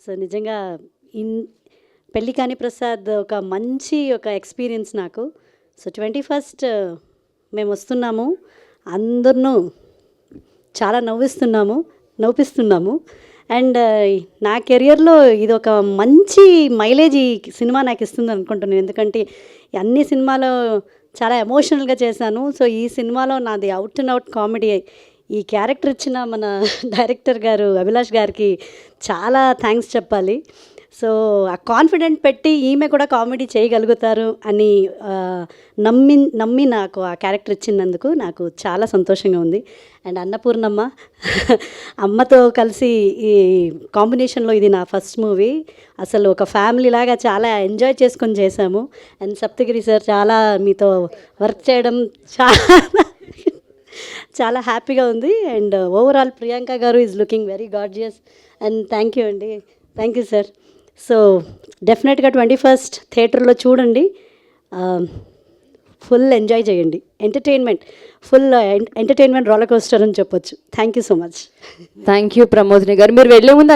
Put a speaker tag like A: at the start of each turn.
A: So నిజంగా in పెళ్ళి కాని ప్రసాద్ ఒక మంచి ఒక ఎక్స్పీరియన్స్ నాకు. సో 21st మేము వస్తున్నాము, అందరినూ చాలా నవ్విస్తున్నాము. అండ్ నా కెరియర్లో ఇది ఒక మంచి మైలేజ్ ఈ సినిమా నాకు ఇస్తుంది అనుకుంటున్నాను. ఎందుకంటే అన్ని సినిమాలో చాలా ఎమోషనల్గా చేశాను. సో ఈ సినిమాలో నాది అవుట్ అండ్ అవుట్ కామెడీ. ఈ క్యారెక్టర్ ఇచ్చిన మన డైరెక్టర్ గారు అభిలాష్ గారికి చాలా థ్యాంక్స్ చెప్పాలి. సో ఆ కాన్ఫిడెంట్ పెట్టి ఈమె కూడా కామెడీ చేయగలుగుతారు అని నమ్మి నాకు ఆ క్యారెక్టర్ ఇచ్చినందుకు నాకు చాలా సంతోషంగా ఉంది. అండ్ అన్నపూర్ణమ్మ అమ్మతో కలిసి ఈ కాంబినేషన్లో ఇది నా ఫస్ట్ మూవీ. అసలు ఒక ఫ్యామిలీ లాగా చాలా ఎంజాయ్ చేసుకొని చేశాము. అండ్ సప్తగిరి సార్ చాలా మీతో వర్క్ చేయడం చాలా హ్యాపీగా ఉంది. అండ్ ఓవరాల్ ప్రియాంక గారు is looking very gorgeous. And thank you అండి, థ్యాంక్ యూ సార్. సో డెఫినెట్గా 21st థియేటర్లో చూడండి, ఫుల్ ఎంజాయ్ చేయండి. ఫుల్ ఎంటర్టైన్మెంట్ రోలర్ కోస్టర్ అని చెప్పొచ్చు. Thank you so much.
B: Thank you Pramodini గారు. మీరు వెళ్ళే ముందు